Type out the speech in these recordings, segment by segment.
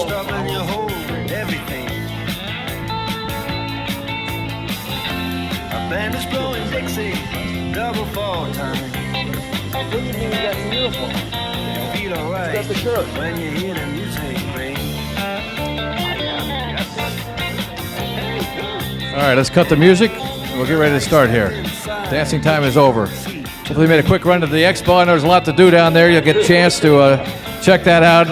stop and you hold everything. A band is blowing Dixie, double fall time. What do you mean you got the uniform? You feel alright Got the shirt. when you hear the music ring. All right, let's cut the music. We'll get ready to start here. Dancing time is over. Hopefully you made a quick run to the expo. I know there's a lot to do down there. You'll get a chance to check that out.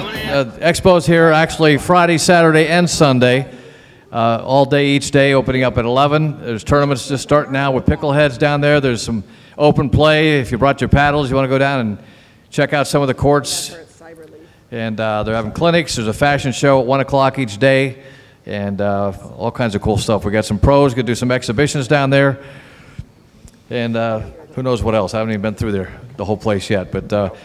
Expo's here actually Friday, Saturday, and Sunday. All day each day, opening up at 11. There's tournaments just starting now with pickleheads down there. There's some open play. If you brought your paddles, you want to go down and check out some of the courts. And they're having clinics. There's a fashion show at 1 o'clock each day. And all kinds of cool stuff. We got some pros, going to do some exhibitions down there. And who knows what else. I haven't even been through there, the whole place yet. But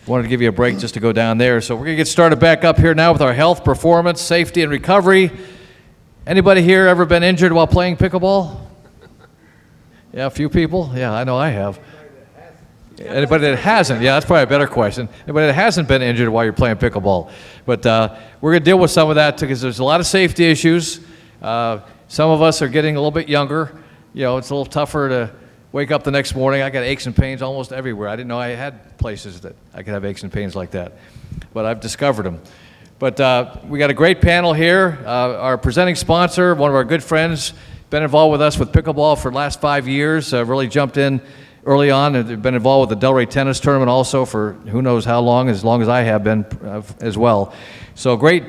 wanted to give you a break just to go down there. So we're going to get started back up here now with our health, performance, safety, and recovery. Anybody here ever been injured while playing pickleball? Yeah, a few people? Yeah, I know I have. Anybody that hasn't? Yeah, that's probably a better question. Anybody that hasn't been injured while you're playing pickleball? But we're going to deal with some of that because there's a lot of safety issues. Some of us are getting a little bit younger. You know, it's a little tougher to wake up the next morning. I got aches and pains almost everywhere. I didn't know I had places that I could have aches and pains like that, but I've discovered them. But we got a great panel here. Our presenting sponsor, one of our good friends, been involved with us with pickleball for the last 5 years, really jumped in early on, and they've been involved with the Delray Tennis Tournament also for who knows how long as I have been as well. So great.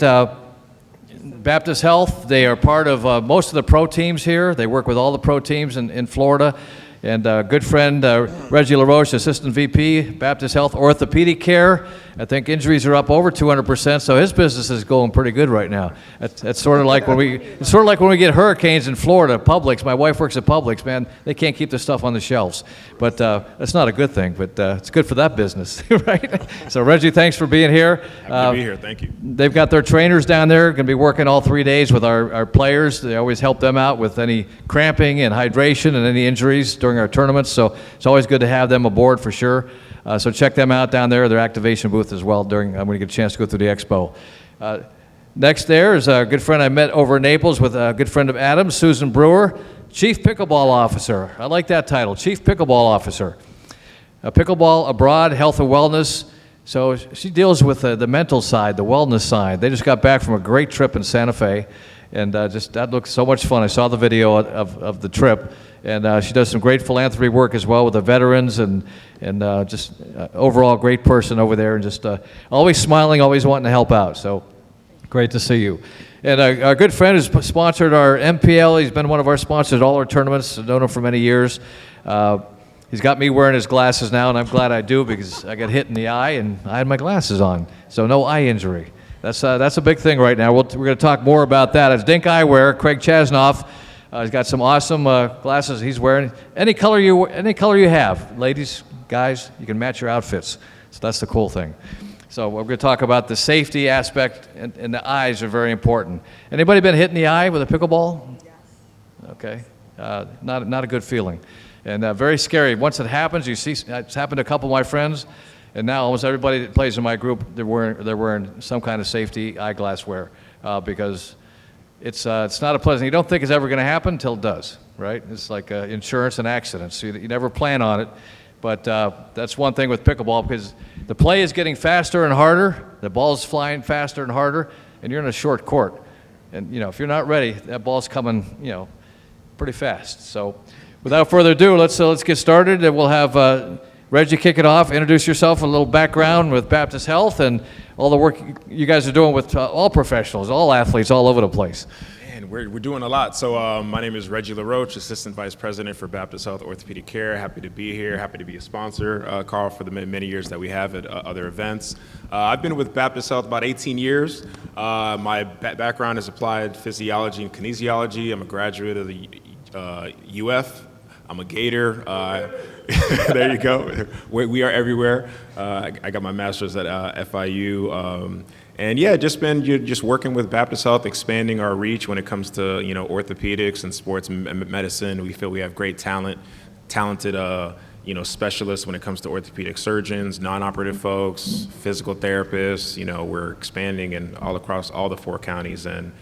Baptist Health, they are part of most of the pro teams here. They work with all the pro teams in Florida. And good friend Reggie LaRoche, Assistant VP, Baptist Health Orthopedic Care. I think injuries are up over 200%, so his business is going pretty good right now. It's sort of like when we get hurricanes in Florida. Publix, my wife works at Publix, man, they can't keep the stuff on the shelves. But that's not a good thing, but it's good for that business, right? So Reggie, thanks for being here. Happy to be here, thank you. They've got their trainers down there, going to be working all 3 days with our players. They always help them out with any cramping and hydration and any injuries during our tournaments, so it's always good to have them aboard for sure. So check them out down there, their activation booth as well during when you get a chance to go through the expo. Next there is a good friend I met over in Naples with a good friend of Adam's, Susan Brewer, Chief Pickleball Officer. I like that title, Chief Pickleball Officer. Pickleball Abroad, Health and Wellness. So she deals with the mental side, the wellness side. They just got back from a great trip in Santa Fe, and just that looked so much fun. I saw the video of the trip. And she does some great philanthropy work as well with the veterans, and just overall great person over there, and just always smiling, always wanting to help out. So great to see you. And our good friend who's sponsored our MPL. He's been one of our sponsors at all our tournaments. I've known him for many years. He's got me wearing his glasses now, and I'm glad I do because I got hit in the eye and I had my glasses on, so no eye injury. That's a big thing right now. We're going to talk more about that. It's DINK Eyewear, Craig Chasnov. He's got some awesome glasses he's wearing. Any color you have, ladies, guys, you can match your outfits. So that's the cool thing. So we're going to talk about the safety aspect, and the eyes are very important. Anybody been hit in the eye with a pickleball? Yes. Okay. Not a good feeling, and very scary. Once it happens, you see it's happened to a couple of my friends, and now almost everybody that plays in my group they're wearing some kind of safety eyeglass wear because. It's not a pleasant. You don't think it's ever going to happen until it does, right? It's like insurance and accidents. You never plan on it, but that's one thing with pickleball because the play is getting faster and harder. The ball's flying faster and harder, and you're in a short court. And if you're not ready, that ball's coming, pretty fast. So, without further ado, let's get started, and we'll have Reggie kick it off. Introduce yourself, a little background with Baptist Health, and all the work you guys are doing with all professionals, all athletes, all over the place. Man, we're doing a lot. So my name is Reggie LaRoche, Assistant Vice President for Baptist Health Orthopedic Care. Happy to be here. Happy to be a sponsor, Carl, for the many years that we have at other events. I've been with Baptist Health about 18 years. My background is applied physiology and kinesiology. I'm a graduate of the UF. I'm a Gator. There you go. We are everywhere. I got my master's at FIU. And yeah, just working with Baptist Health, expanding our reach when it comes to orthopedics and sports medicine. We feel we have great talented specialists when it comes to orthopedic surgeons, non-operative folks, physical therapists. We're expanding in all across all the 4 counties. And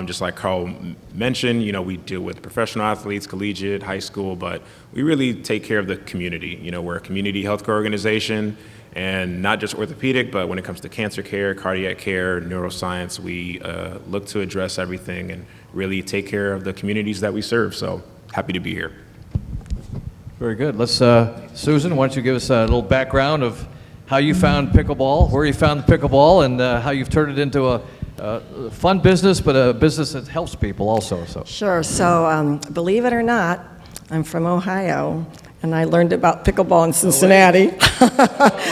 just like Carl mentioned, we deal with professional athletes, collegiate, high school, but we really take care of the community. We're a community healthcare organization, and not just orthopedic, but when it comes to cancer care, cardiac care, neuroscience, we look to address everything and really take care of the communities that we serve. So happy to be here. Very good. Let's, Susan, why don't you give us a little background of how you found pickleball, where you found the pickleball, and how you've turned it into a fun business, but a business that helps people also. So. Sure. So believe it or not, I'm from Ohio, and I learned about pickleball in Cincinnati.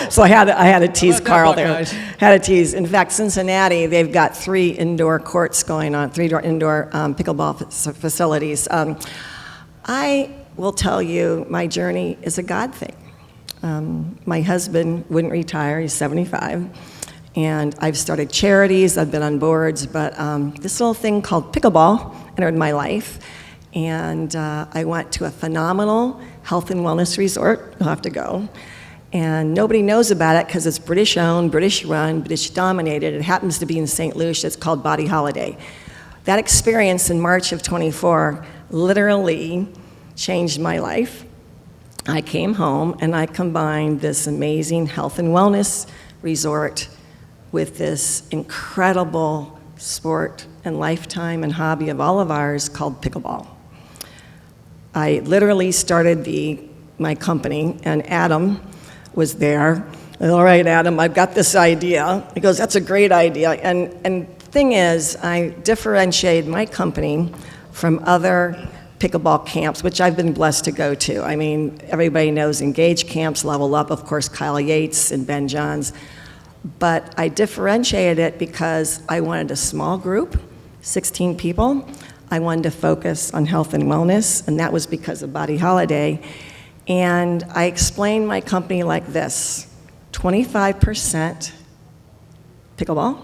So I had to tease Carl there. Guys? Had to tease. In fact, Cincinnati, they've got 3 indoor courts going on, 3 indoor pickleball facilities. I will tell you, my journey is a God thing. My husband wouldn't retire, he's 75, and I've started charities, I've been on boards, but this little thing called pickleball entered my life, and I went to a phenomenal health and wellness resort. You'll have to go. And nobody knows about it because it's British owned, British run, British dominated. It happens to be in St. Lucia. It's called Body Holiday. That experience in March of 24 literally changed my life. I came home and I combined this amazing health and wellness resort with this incredible sport and lifetime and hobby of all of ours called pickleball. I literally started my company, and Adam was there. All right, Adam, I've got this idea. He goes, that's a great idea. And the thing is, I differentiated my company from other pickleball camps, which I've been blessed to go to. I mean, everybody knows Engage camps, Level Up, of course, Kyle Yates and Ben Johns. But I differentiated it because I wanted a small group, 16 people. I wanted to focus on health and wellness, and that was because of Body Holiday. And I explained my company like this: 25% pickleball,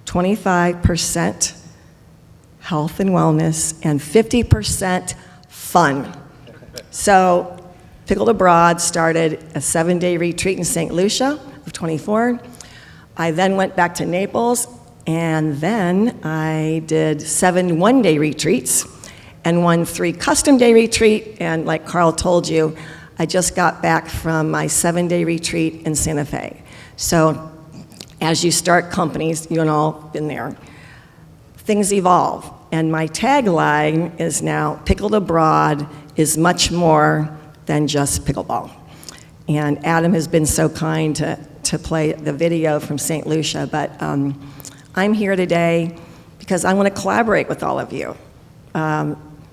25% health and wellness, and 50% fun. So Pickled Abroad started a 7-day retreat in St. Lucia of 24. I then went back to Naples, and then I did 7 one-day retreats and 1 3 custom-day retreat. And like Carl told you, I just got back from my 7-day retreat in Santa Fe. So as you start companies, you and all been there, things evolve. And my tagline is now, Pickled Abroad is much more than just pickleball. And Adam has been so kind to play the video from St. Lucia, but I'm here today because I want to collaborate with all of you.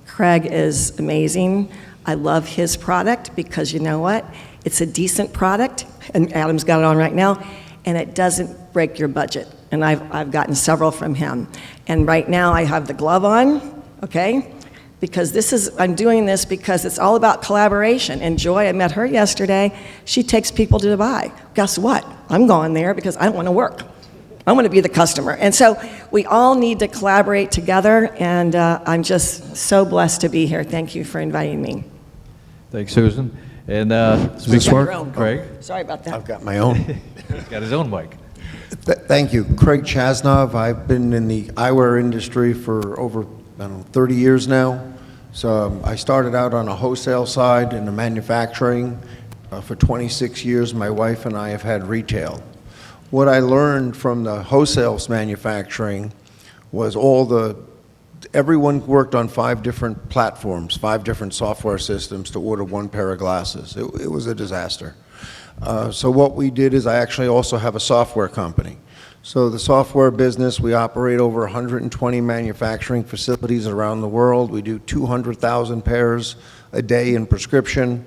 Craig is amazing. I love his product because you know what? It's a decent product, and Adam's got it on right now, and it doesn't break your budget. And I've gotten several from him. And right now I have the glove on, okay? Because I'm doing this because it's all about collaboration. And Joy, I met her yesterday. She takes people to Dubai. Guess what? I'm going there because I want to work. I want to be the customer. And so we all need to collaborate together, and I'm just so blessed to be here. Thank you for inviting me. Thanks, Susan. And Speak Craig. Sorry about that. I've got my own. He's got his own mic. Thank you. Craig Chasnov. I've been in the eyewear industry for over 30 years now. So I started out on a wholesale side in the manufacturing. For 26 years, my wife and I have had retail. What I learned from the wholesale manufacturing was everyone worked on 5 different platforms, 5 different software systems to order 1 pair of glasses. It was a disaster. So what we did is I actually also have a software company. So the software business, we operate over 120 manufacturing facilities around the world. We do 200,000 pairs a day in prescription.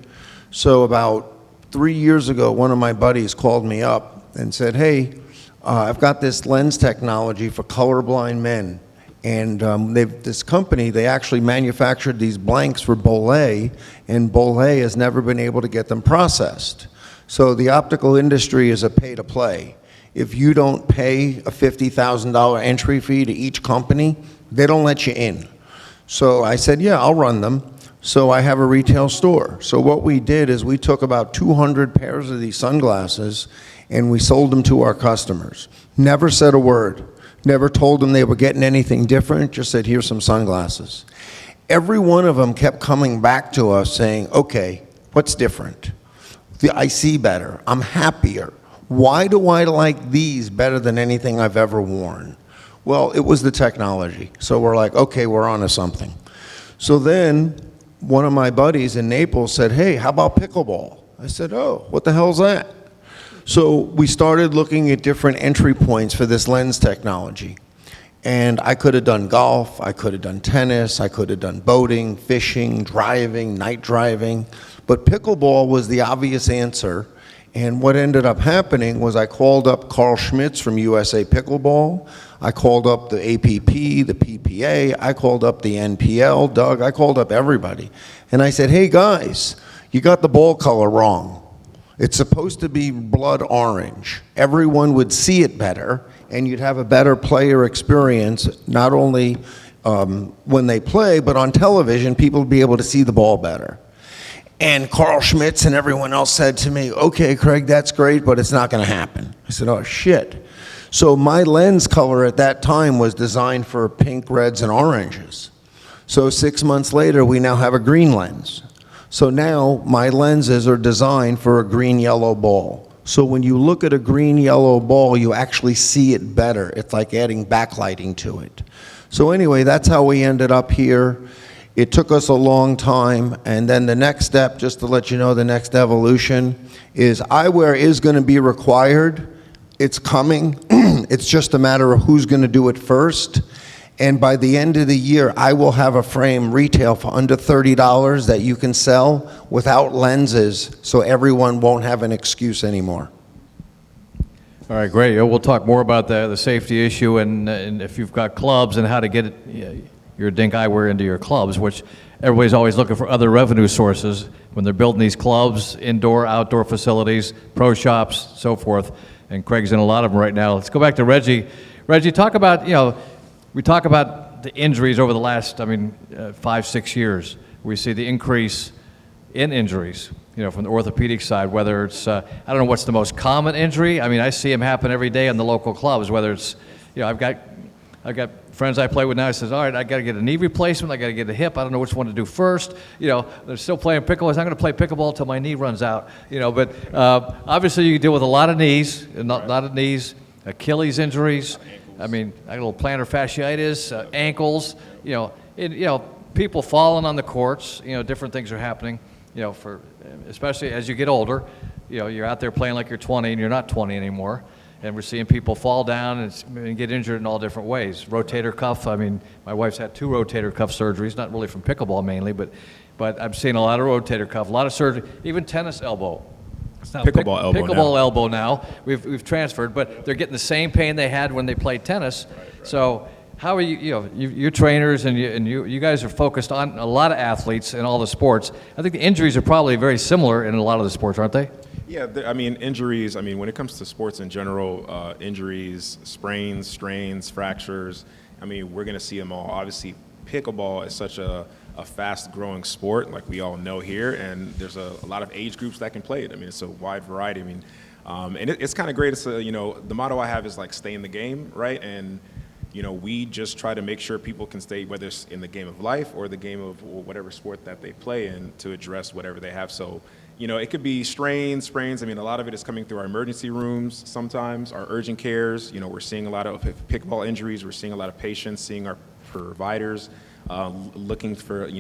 So about 3 years ago, one of my buddies called me up and said, hey, I've got this lens technology for colorblind men. And this company, they actually manufactured these blanks for Bollé, and Bollé has never been able to get them processed. So the optical industry is a pay-to-play. If you don't pay a $50,000 entry fee to each company, they don't let you in. So I said, yeah, I'll run them. So I have a retail store. So what we did is we took about 200 pairs of these sunglasses and we sold them to our customers. Never said a word. Never told them they were getting anything different, just said, here's some sunglasses. Every one of them kept coming back to us saying, okay, what's different? I see better. I'm happier. Why do I like these better than anything I've ever worn? Well, it was the technology. So we're like, okay, we're onto something. So then one of my buddies in Naples said, hey, how about pickleball? I said, oh, what the hell's that? So we started looking at different entry points for this lens technology. And I could have done golf, I could have done tennis, I could have done boating, fishing, driving, night driving. But pickleball was the obvious answer. And what ended up happening was I called up Carl Schmitz from USA Pickleball. I called up the APP, the PPA. I called up the NPL, Doug. I called up everybody. And I said, hey, guys, you got the ball color wrong. It's supposed to be blood orange. Everyone would see it better, and you'd have a better player experience, not only when they play, but on television, people would be able to see the ball better. And Carl Schmitz and everyone else said to me, okay, Craig, that's great, but it's not going to happen. I said, oh, shit. So my lens color at that time was designed for pink, reds, and oranges. So 6 months later, we now have a green lens. So now my lenses are designed for a green-yellow ball. So when you look at a green-yellow ball, you actually see it better. It's like adding backlighting to it. So anyway, that's how we ended up here. It took us a long time, and then the next step, just to let you know the next evolution, is eyewear is going to be required. It's coming. It's just a matter of who's going to do it first. And by the end of the year, I will have a frame retail for under $30 that you can sell without lenses, so everyone won't have an excuse anymore. All right, great. We'll talk more about the safety issue and if you've got clubs and how to get it, your DINK eyewear into your clubs, which everybody's always looking for other revenue sources when they're building these clubs, indoor, outdoor facilities, pro shops, so forth. And Craig's in a lot of them right now. Let's go back to Reggie. Reggie, talk about, we talk about the injuries over the last, 5, 6 years. We see the increase in injuries, from the orthopedic side, whether it's, I don't know what's the most common injury. I see them happen every day in the local clubs, whether it's, I've got friends I play with now. He says, all right, I got to get a knee replacement. I got to get a hip. I don't know which one to do first. They're still playing pickleball. I'm going to play pickleball until my knee runs out. But obviously you deal with a lot of knees, Achilles injuries. I got a little plantar fasciitis, ankles. People falling on the courts. Different things are happening. Especially as you get older. You're out there playing like you're 20 and you're not 20 anymore. And we're seeing people fall down and get injured in all different ways. Rotator cuff, my wife's had 2 rotator cuff surgeries, not really from pickleball mainly, but I'm seeing a lot of rotator cuff, a lot of surgery, even tennis elbow. It's now pickleball elbow now. We've transferred, but they're getting the same pain they had when they played tennis. Right. So how are you're trainers and you guys are focused on a lot of athletes in all the sports. I think the injuries are probably very similar in a lot of the sports, aren't they? Yeah, injuries, when it comes to sports in general, injuries, sprains, strains, fractures, we're going to see them all. Obviously, pickleball is such a fast-growing sport, like we all know here, and there's a lot of age groups that can play it. It's a wide variety. And it's kind of great. It's the motto I have is like stay in the game, right? And we just try to make sure people can stay, whether it's in the game of life or the game of whatever sport that they play in, to address whatever they have. So, it could be strains, sprains. A lot of it is coming through our emergency rooms sometimes, our urgent cares. We're seeing a lot of pickleball injuries. We're seeing a lot of patients, seeing our providers looking for,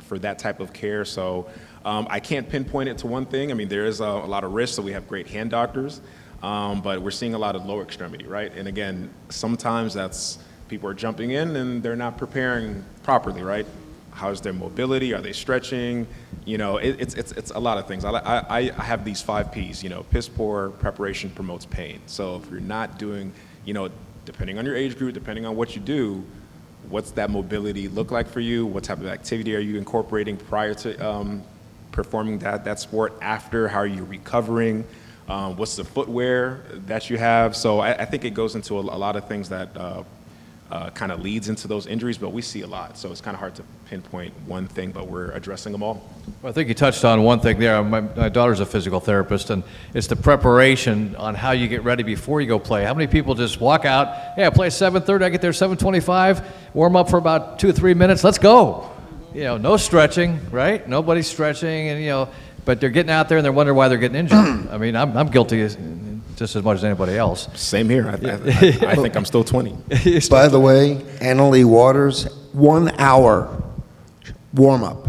for that type of care. So I can't pinpoint it to one thing. There is a lot of risk, so we have great hand doctors. But we're seeing a lot of lower extremity, right? And again, sometimes that's people are jumping in and they're not preparing properly, right? How's their mobility? Are they stretching? It's a lot of things. I have these 5 Ps. Piss poor preparation promotes pain. So if you're not doing, depending on your age group, depending on what you do, what's that mobility look like for you? What type of activity are you incorporating prior to performing that sport? After, how are you recovering? What's the footwear that you have? So I think it goes into a lot of things that kind of leads into those injuries, but we see a lot. So it's kind of hard to pinpoint one thing, but we're addressing them all. Well, I think you touched on one thing there. My daughter's a physical therapist, and it's the preparation on how you get ready before you go play. How many people just walk out, hey, I play 7:30, I get there 7:25, warm up for about 2 or 3 minutes, let's go. You know, no stretching, right? Nobody's stretching, and but they're getting out there and they're wondering why they're getting injured. I mean, I'm guilty just as much as anybody else. Same here. I think I'm still 20. By the way, Annalie Waters, 1 hour warm-up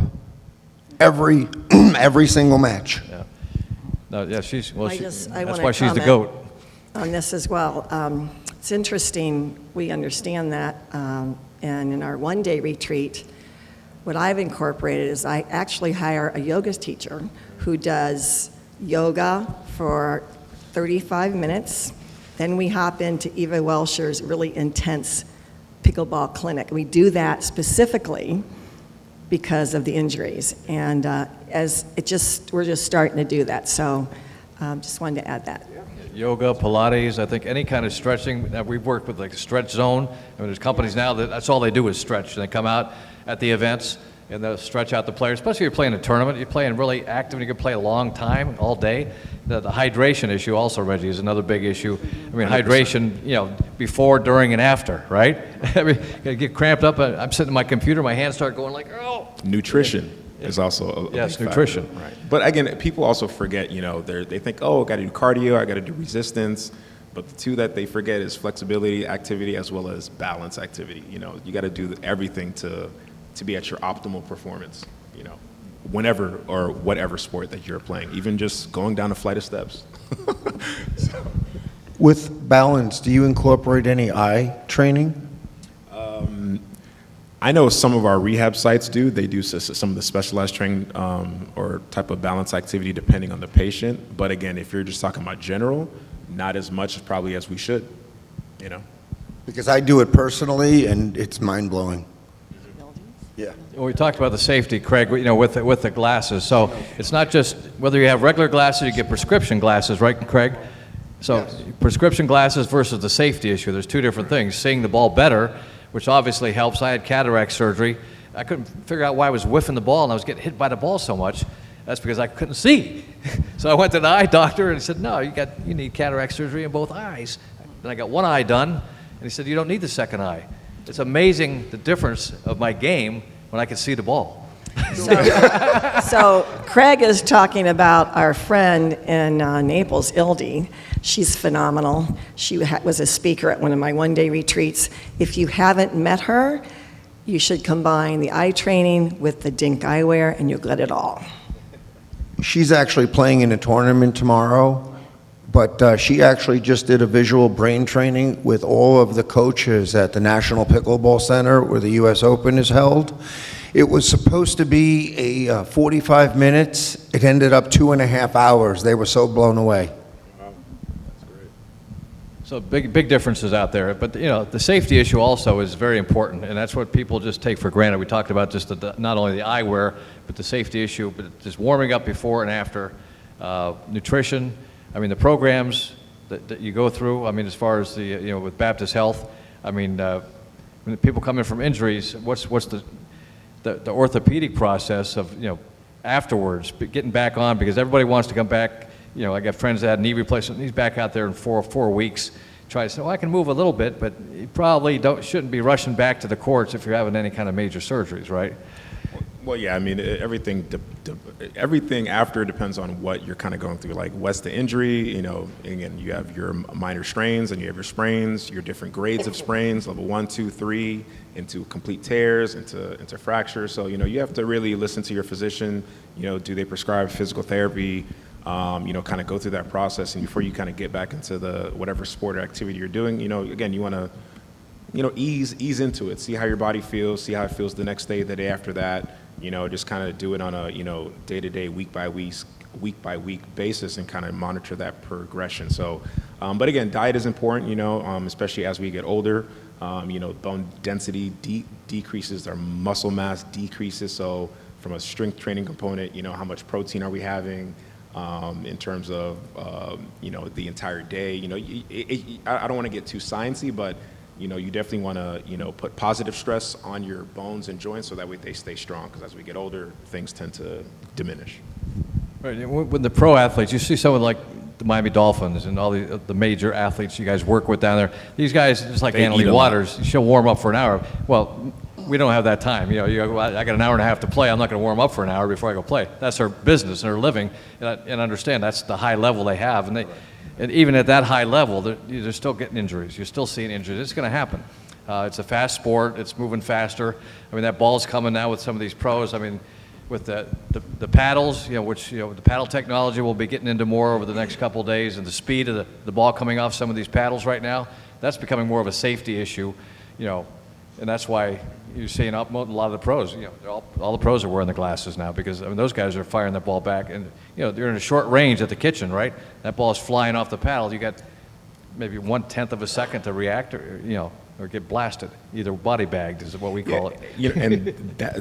every single match. Yeah. No, yeah, I that's wanna why she's the comment GOAT. on this as well. It's interesting, we understand that, and in our one-day retreat, what I've incorporated is I actually hire a yoga teacher who does yoga for 35 minutes. Then we hop into Eva Welsher's really intense pickleball clinic. We do that specifically because of the injuries, and we're just starting to do that. So, just wanted to add that. Yoga, Pilates, I think any kind of stretching. We've worked with like a stretch zone. I mean, there's companies now that's all they do is stretch. And they come out at the events and they'll stretch out the players, especially if you're playing a tournament. You're playing really active and you can play a long time, all day. The hydration issue also, Reggie, is another big issue. I mean, 100%. Hydration, before, during, and after, right? I mean, you get cramped up. I'm sitting at my computer, my hands start going like, oh. Nutrition is also a yes, big nutrition. Factor, right? But again, people also forget, they think, oh, I got to do cardio, I got to do resistance. But the two that they forget is flexibility activity as well as balance activity. You got to do everything to be at your optimal performance, whenever or whatever sport that you're playing, even just going down a flight of steps. So. With balance, do you incorporate any eye training? I know some of our rehab sites do. They do some of the specialized training or type of balance activity depending on the patient. But again, if you're just talking about general, not as much probably as we should, Because I do it personally, and it's mind-blowing. Yeah. Well, we talked about the safety, Craig, with the glasses. So it's not just whether you have regular glasses, you get prescription glasses, right, Craig? So Yes. prescription glasses versus the safety issue, there's two different things. Seeing the ball better, which obviously helps. I had cataract surgery. I couldn't figure out why I was whiffing the ball and I was getting hit by the ball so much. That's because I couldn't see. So I went to the eye doctor and he said, no, you need cataract surgery in both eyes. Then I got one eye done and he said, you don't need the second eye. It's amazing the difference of my game when I can see the ball. So Craig is talking about our friend in Naples, Ildi. She's phenomenal. She was a speaker at one of my one-day retreats. If you haven't met her, you should combine the eye training with the DINK Eyewear, and you'll get it all. She's actually playing in a tournament tomorrow, but she actually just did a visual brain training with all of the coaches at the National Pickleball Center where the U.S. Open is held. It was supposed to be a 45 minutes. It ended up 2.5 hours. They were so blown away. So big differences out there, but the safety issue also is very important, and that's what people just take for granted. We talked about just not only the eyewear, but the safety issue, but just warming up before and after, nutrition. I mean, the programs that you go through. I mean, as far as the with Baptist Health, I mean, when people come in from injuries, what's the orthopedic process of afterwards getting back on, because everybody wants to come back. I got friends that had knee replacement. He's back out there in four weeks. Try to say, well, I can move a little bit, but you probably shouldn't be rushing back to the courts if you're having any kind of major surgeries, right? Well, yeah. I mean, everything after depends on what you're kind of going through. Like, what's the injury? Again, you have your minor strains and you have your sprains, your different grades of sprains, level 1, 2, 3, into complete tears, into fractures. So you have to really listen to your physician. Do they prescribe physical therapy? Kind of go through that process, and before you kind of get back into the whatever sport or activity you're doing, again, you want to, ease into it, see how your body feels, see how it feels the next day, the day after that, just kind of do it on a, day-to-day, week-by-week basis and kind of monitor that progression. So, but again, diet is important, especially as we get older. Bone density decreases, our muscle mass decreases. So from a strength training component, how much protein are we having? In terms of the entire day, I don't want to get too sciencey, but you know, you definitely want to, you know, put positive stress on your bones and joints so that way they stay strong, because as we get older, things tend to diminish. Right, and with the pro athletes, you see someone like the Miami Dolphins and all the major athletes you guys work with down there. These guys, just like They Annalie eat a lot. Waters, she'll warm up for an hour. Well, we don't have that time. You know, I got an hour and a half to play. I'm not going to warm up for an hour before I go play. That's their business and their living, and understand that's the high level they have. And even at that high level, they're still getting injuries. You're still seeing injuries. It's going to happen. It's a fast sport. It's moving faster. I mean, that ball's coming now with some of these pros. I mean, with the paddles, you know, which, you know, the paddle technology we'll be getting into more over the next couple of days, and the speed of the ball coming off some of these paddles right now, that's becoming more of a safety issue, you know, and that's why you're seeing a lot of the pros, you know, all the pros are wearing the glasses now, because, I mean, those guys are firing that ball back, and, you know, they're in a short range at the kitchen, right? That ball is flying off the paddle. You got maybe 1/10 of a second to react, or, you know, or get blasted, either body bagged is what we call it. You know, and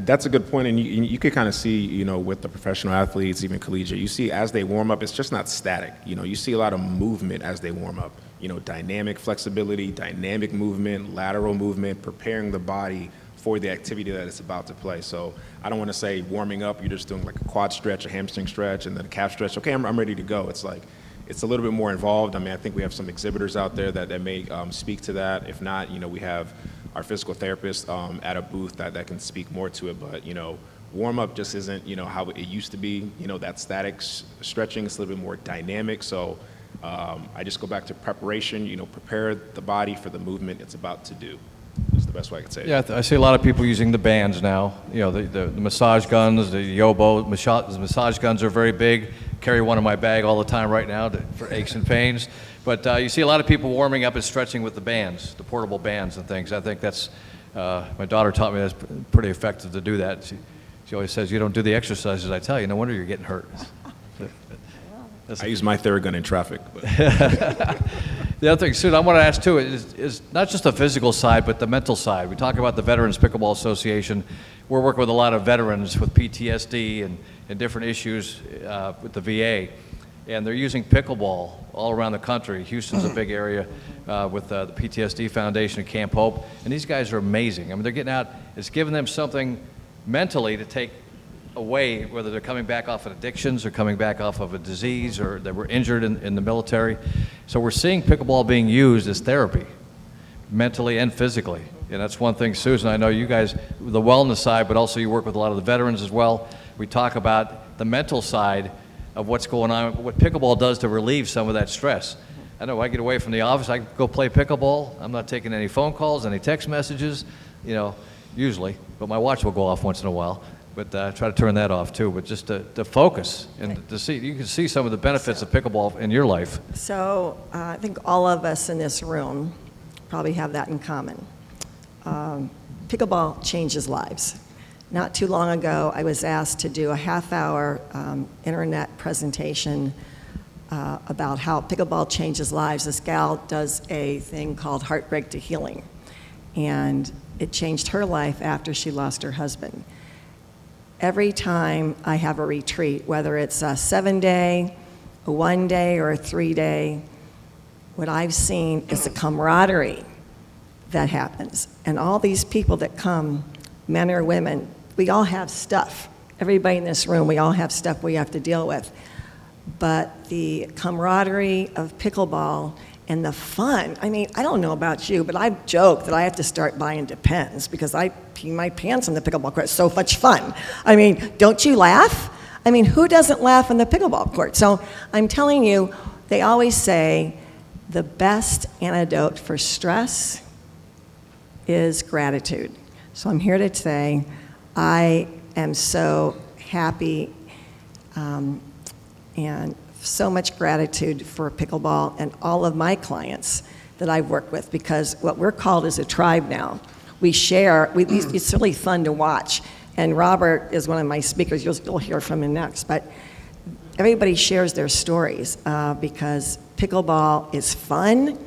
that's a good point, and you could kind of see, you know, with the professional athletes, even collegiate, you see as they warm up, it's just not static. You know, you see a lot of movement as they warm up. You know, dynamic flexibility, dynamic movement, lateral movement, preparing the body for the activity that it's about to play. So I don't want to say warming up, you're just doing like a quad stretch, a hamstring stretch, and then a calf stretch. Okay, I'm ready to go. It's like, it's a little bit more involved. I mean, I think we have some exhibitors out there that may speak to that. If not, you know, we have our physical therapist at a booth that can speak more to it. But, you know, warm up just isn't, you know, how it used to be. You know, that static stretching is a little bit more dynamic. So I just go back to preparation, you know, prepare the body for the movement it's about to do. Is the best way I could say it. Yeah, I see a lot of people using the bands now. You know, the massage guns, the Yobo, massage guns are very big. Carry one in my bag all the time right now for aches and pains. But you see a lot of people warming up and stretching with the bands, the portable bands and things. I think that's, my daughter taught me that's pretty effective to do that. She always says, you don't do the exercises I tell you, no wonder you're getting hurt. I use my Theragun in traffic. But. The other thing, Sue, I want to ask too is not just the physical side, but the mental side. We talk about the Veterans Pickleball Association. We're working with a lot of veterans with PTSD and different issues with the VA, and they're using pickleball all around the country. Houston's a big area with the PTSD Foundation and Camp Hope, and these guys are amazing. I mean, they're getting out. It's giving them something mentally to take away, whether they're coming back off of addictions or coming back off of a disease or they were injured in the military. So we're seeing pickleball being used as therapy, mentally and physically. And that's one thing, Susan, I know you guys, the wellness side, but also you work with a lot of the veterans as well. We talk about the mental side of what's going on, what pickleball does to relieve some of that stress. I know I get away from the office, I go play pickleball. I'm not taking any phone calls, any text messages, you know, usually, but my watch will go off once in a while. But try to turn that off too, but just to focus and to see, you can see some of the benefits of pickleball in your life. So I think all of us in this room probably have that in common. Pickleball changes lives. Not too long ago, I was asked to do a half-hour internet presentation about how pickleball changes lives. This gal does a thing called Heartbreak to Healing, and it changed her life after she lost her husband. Every time I have a retreat, whether it's a 7-day, a 1-day, or a 3-day, what I've seen is the camaraderie that happens. And all these people that come, men or women, we all have stuff. Everybody in this room, we all have stuff we have to deal with. But the camaraderie of pickleball and the fun, I mean, I don't know about you, but I've joked that I have to start buying Depends because I pee my pants on the pickleball court. It's so much fun. I mean, don't you laugh? I mean, who doesn't laugh on the pickleball court? So I'm telling you, they always say the best antidote for stress is gratitude. So I'm here to say I am so happy and so much gratitude for pickleball and all of my clients that I've worked with, because what we're called is a tribe now. We share, it's really fun to watch. And Robert is one of my speakers, you'll hear from him next, but everybody shares their stories because pickleball is fun,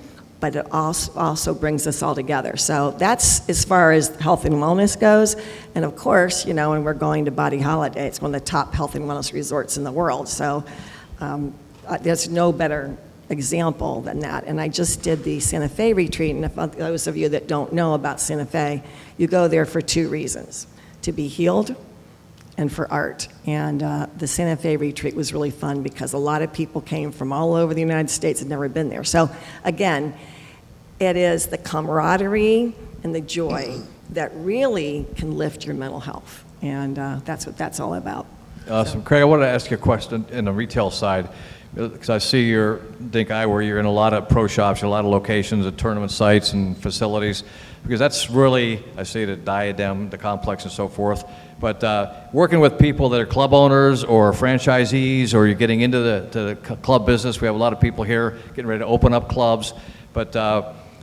but it also brings us all together. So that's as far as health and wellness goes. And of course, you know, when we're going to Body Holiday, it's one of the top health and wellness resorts in the world. So there's no better example than that. And I just did the Santa Fe retreat, and if those of you that don't know about Santa Fe, you go there for 2 reasons: to be healed and for art. And the Santa Fe retreat was really fun because a lot of people came from all over the United States and never been there. So again, it is the camaraderie and the joy that really can lift your mental health. And that's what that's all about. Awesome. Craig, I wanted to ask you a question in the retail side, because I see your DINK Eyewear, you're in a lot of pro shops, a lot of locations at tournament sites and facilities, because that's really, I see it at Diadem, the complex and so forth, but working with people that are club owners or franchisees, or you're getting into the club business, we have a lot of people here getting ready to open up clubs, but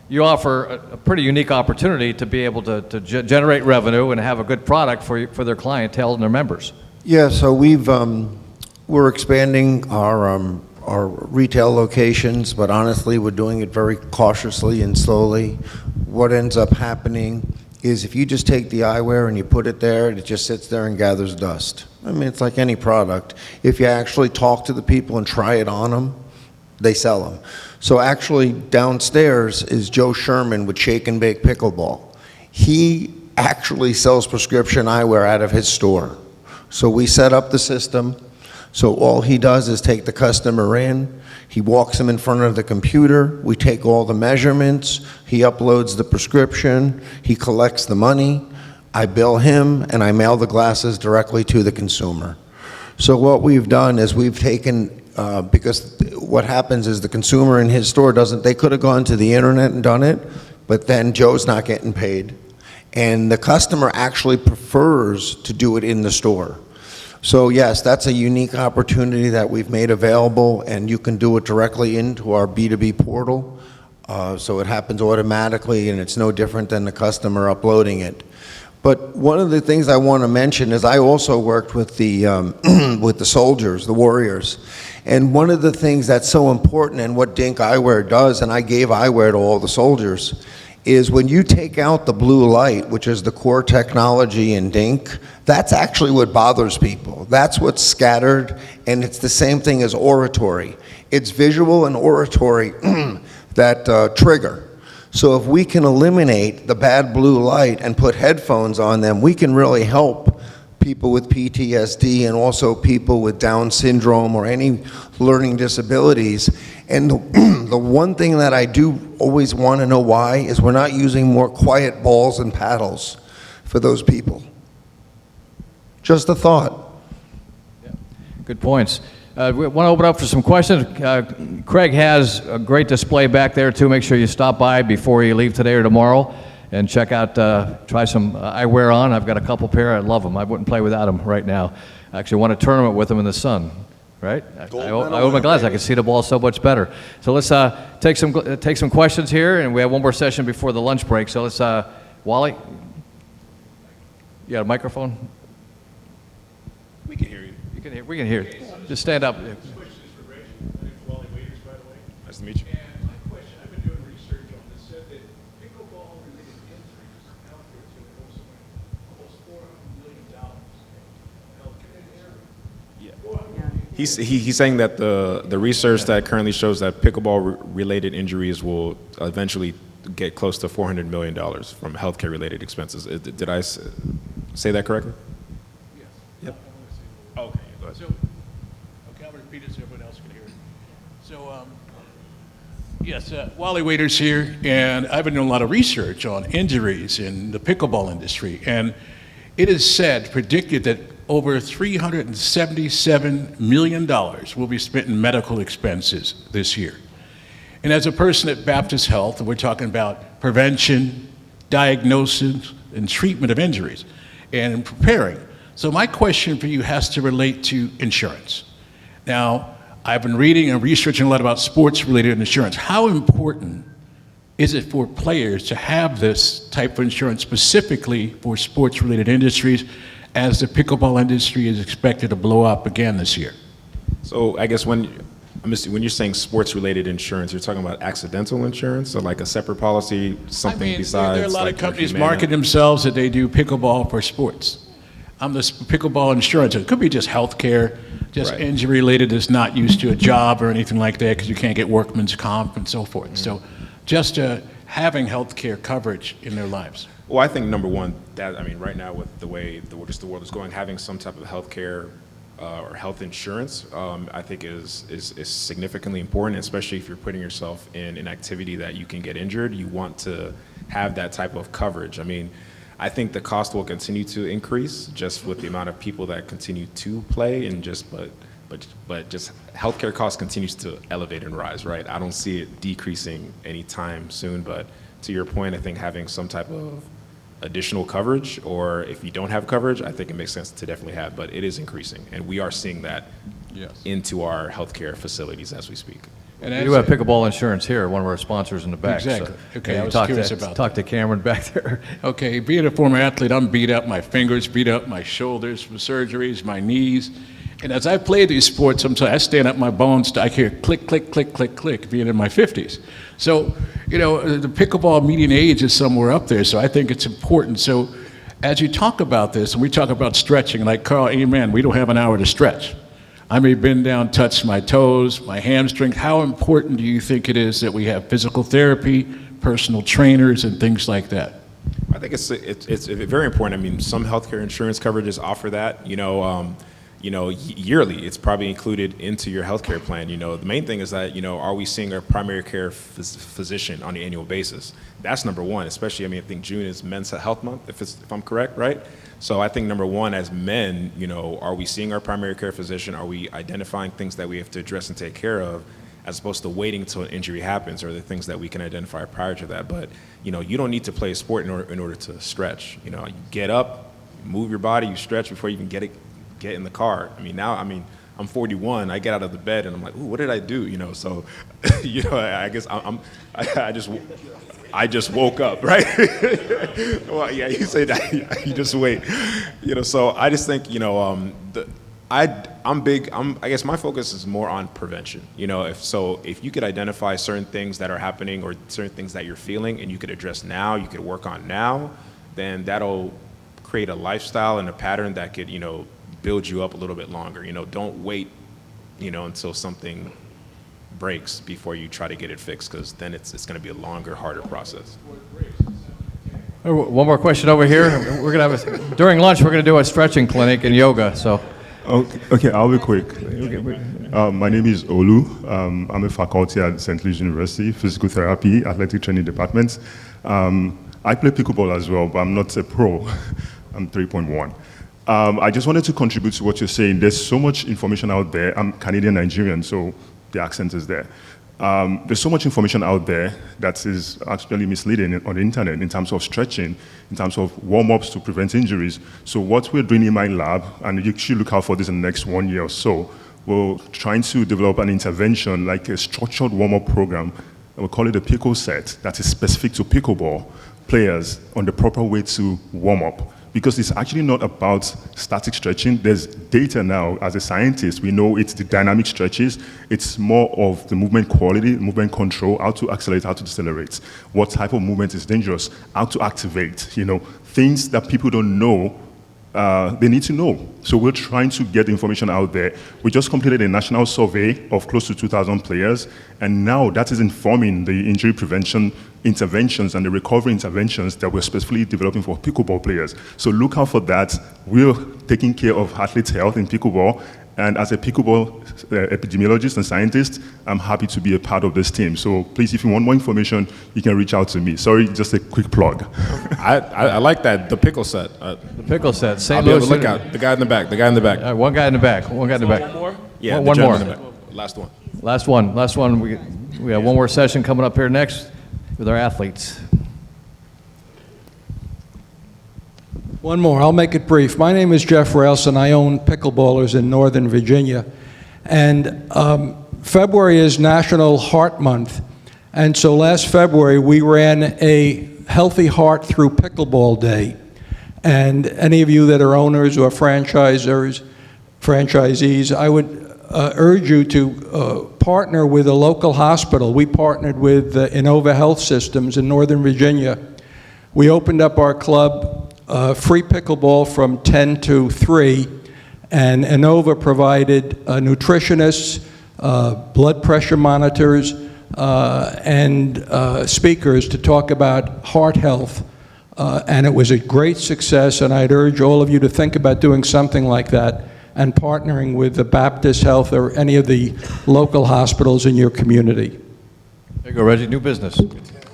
you offer a pretty unique opportunity to be able to generate revenue and have a good product for their clientele and their members. Yeah, so we're expanding our retail locations, but honestly, we're doing it very cautiously and slowly. What ends up happening is if you just take the eyewear and you put it there, it just sits there and gathers dust. I mean, it's like any product. If you actually talk to the people and try it on them, they sell them. So actually, downstairs is Joe Sherman with Shake and Bake Pickleball. He actually sells prescription eyewear out of his store. So we set up the system. So all he does is take the customer in, he walks them in front of the computer, we take all the measurements, he uploads the prescription, he collects the money, I bill him, and I mail the glasses directly to the consumer. So what we've done is we've taken, because what happens is the consumer in his store they could have gone to the internet and done it, but then Joe's not getting paid. And the customer actually prefers to do it in the store. So yes, that's a unique opportunity that we've made available, and you can do it directly into our B2B portal. So it happens automatically, and it's no different than the customer uploading it. But one of the things I want to mention is I also worked with the with the soldiers, the warriors. And one of the things that's so important, and what DINK Eyewear does, and I gave eyewear to all the soldiers, is when you take out the blue light, which is the core technology in DINK, that's actually what bothers people. That's what's scattered, and it's the same thing as oratory. It's visual and oratory that trigger. So if we can eliminate the bad blue light and put headphones on them, we can really help people with PTSD and also people with Down syndrome or any learning disabilities. And the one thing that I do always want to know why is we're not using more quiet balls and paddles for those people. Just a thought. Yeah. Good points. We want to open up for some questions. Craig has a great display back there too. Make sure you stop by before you leave today or tomorrow and check out, try some eyewear on. I've got a couple pair. I love them. I wouldn't play without them right now. I actually won a tournament with them in the sun. Right? I own my glasses. I can see the ball so much better. So let's take some questions here, and we have one more session before the lunch break. So let's, Wally, you got a microphone? We can hear you. We can hear you. Just stand up. This question is for Reggie. My name's Wally Waiters, by the way. Nice to meet you. And my question, I've been doing research on this, said that pickleball-related injuries out there to almost $400 million in healthcare area. He's saying that the research that currently shows that pickleball-related injuries will eventually get close to $400 million from healthcare-related expenses. Did I say that correctly? Yes. Yep. Okay, go ahead. So, okay, I'll repeat it so everyone else can hear it. So, yes, Wally Waiters here, and I've been doing a lot of research on injuries in the pickleball industry, and it is said, predicted that over $377 million will be spent in medical expenses this year. And as a person at Baptist Health, we're talking about prevention, diagnosis, and treatment of injuries, and preparing. So my question for you has to relate to insurance. Now, I've been reading and researching a lot about sports-related insurance. How important is it for players to have this type of insurance specifically for sports-related industries, as the pickleball industry is expected to blow up again this year? So I guess when you're saying sports-related insurance, you're talking about accidental insurance, so like a separate policy, something besides. There are a lot like of companies Humana? market themselves that they do pickleball for sports. I'm this pickleball insurance. It could be just healthcare, just Right. injury related that's not used to a job or anything like that because you can't get workman's comp and so forth. So just having healthcare coverage in their lives. Well, I think number one, that I mean, right now with the way just the world is going, having some type of healthcare or health insurance, I think is significantly important, especially if you're putting yourself in an activity that you can get injured. You want to have that type of coverage. I mean, I think the cost will continue to increase just with the amount of people that continue to play, and but just healthcare costs continues to elevate and rise, right? I don't see it decreasing anytime soon, but to your point, I think having some type of additional coverage, or if you don't have coverage, I think it makes sense to definitely have, but it is increasing, and we are seeing that into our healthcare facilities as we speak. And We do have pickleball insurance here, one of our sponsors in the back. Exactly. Okay, yeah, I was talk curious to, about Talk to Cameron back there. Okay, being a former athlete, I'm beat up my fingers, beat up my shoulders from surgeries, my knees. And as I play these sports, sometimes I stand up, my bones, I hear click, click, click, click, click, being in my 50s. So, you know, the pickleball median age is somewhere up there, so I think it's important. So as you talk about this, and we talk about stretching, like Carl, amen, we don't have an hour to stretch. I may bend down, touch my toes, my hamstring. How important do you think it is that we have physical therapy, personal trainers, and things like that? I think it's very important. I mean, some healthcare insurance coverages offer that. Yearly, it's probably included into your healthcare plan. The main thing is that, are we seeing our primary care physician on an annual basis? That's number one, especially, I think June is Men's Health Month, if I'm correct, right? So I think number one, as men, are we seeing our primary care physician? Are we identifying things that we have to address and take care of, as opposed to waiting until an injury happens, or the things that we can identify prior to that? But, you don't need to play a sport in order to stretch. You get up, move your body, you stretch before you even get in the car. I'm 41. I get out of the bed and I'm like, ooh, what did I do? So, I guess I just woke up, right? Well, yeah, you say that. You just wait. So I just think, I'm big. I guess my focus is more on prevention. If you could identify certain things that are happening or certain things that you're feeling, and you could address now, you could work on now, then that'll create a lifestyle and a pattern that could, build you up a little bit longer. Don't wait, until something breaks before you try to get it fixed, because then it's going to be a longer, harder process. One more question over here. We're gonna have during lunch. We're gonna do a stretching clinic and yoga. So, Okay, I'll be quick. My name is Olu. I'm a faculty at St. Louis University, Physical Therapy, Athletic Training Department. I play pickleball as well, but I'm not a pro. I'm 3.1. I just wanted to contribute to what you're saying. There's so much information out there. I'm Canadian-Nigerian, so the accent is there. There's so much information out there that is actually misleading on the internet in terms of stretching, in terms of warm-ups to prevent injuries. So what we're doing in my lab, and you should look out for this in the next 1 year or so, we're trying to develop an intervention, like a structured warm-up program, and we call it a pickle set, that is specific to pickleball players on the proper way to warm up. Because it's actually not about static stretching. There's data now, as a scientist, we know it's the dynamic stretches. It's more of the movement quality, movement control, how to accelerate, how to decelerate, what type of movement is dangerous, how to activate, things that people don't know, they need to know. So we're trying to get information out there. We just completed a national survey of close to 2,000 players, and now that is informing the injury prevention interventions and the recovery interventions that we're specifically developing for pickleball players. So look out for that. We're taking care of athletes' health in pickleball, and as a pickleball epidemiologist and scientist, I'm happy to be a part of this team. So please, if you want more information, you can reach out to me. Sorry, just a quick plug. I like that, the pickle set. the pickle set. I'll St. be able Louis. to look out. The guy in the back. One guy in the back. One guy in the back. One more? Yeah, One the more. gentleman in the back. Last one. Last one. We have one more session coming up here next with our athletes. One more, I'll make it brief. My name is Jeff Rails, and I own Pickleballers in Northern Virginia. And February is National Heart Month. And so last February, we ran a Healthy Heart Through Pickleball Day. And any of you that are owners or franchisees, I would urge you to partner with a local hospital. We partnered with Innova Health Systems in Northern Virginia. We opened up our club free pickleball from 10 to 3, and Inova provided nutritionists, blood pressure monitors, and speakers to talk about heart health. And it was a great success, and I'd urge all of you to think about doing something like that and partnering with the Baptist Health or any of the local hospitals in your community. There you go, Reggie, new business.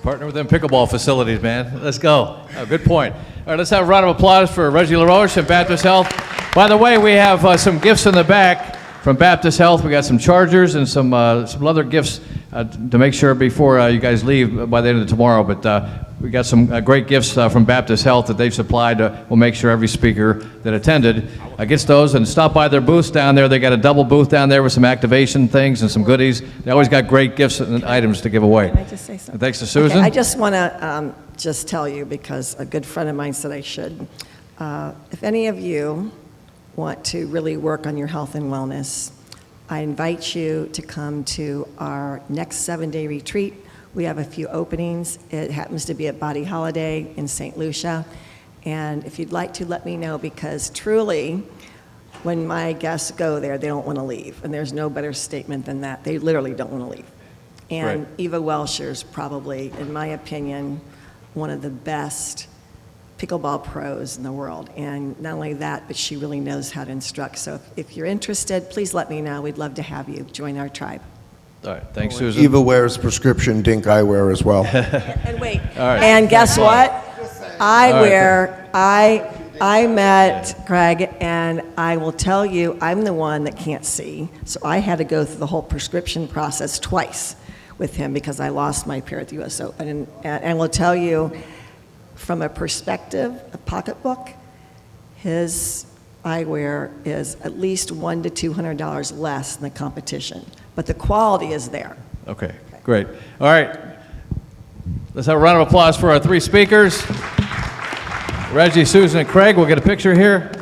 Partner with them pickleball facilities, man. Let's go. Good point. All right, let's have a round of applause for Reggie LaRoche and Baptist Health. By the way, we have some gifts in the back from Baptist Health. We got some chargers and some other gifts to make sure before you guys leave by the end of tomorrow. But we got some great gifts from Baptist Health that they've supplied. We'll make sure every speaker that attended gets those, and stop by their booths down there. They got a double booth down there with some activation things and some goodies. They always got great gifts and items to give away. Can I just say something? And thanks to Susan. Okay, I just want to just tell you, because a good friend of mine said I should. If any of you want to really work on your health and wellness, I invite you to come to our next 7-day retreat. We have a few openings. It happens to be at Body Holiday in St. Lucia. And if you'd like to, let me know, because truly, when my guests go there, they don't want to leave. And there's no better statement than that. They literally don't want to leave. And Right. Eva Welsher's probably, in my opinion, one of the best pickleball pros in the world. And not only that, but she really knows how to instruct. So if you're interested, please let me know. We'd love to have you join our tribe. All right, thanks, Susan. Eva wears prescription DINK eyewear as well. And wait, All right. and guess what? I met Craig, and I will tell you, I'm the one that can't see. So I had to go through the whole prescription process twice with him because I lost my pair at the US Open. And I will tell you, from a perspective, a pocketbook, his eyewear is at least $100 to $200 less than the competition. But the quality is there. Okay, great. All right, let's have a round of applause for our three speakers. Reggie, Susan, and Craig. We'll get a picture here.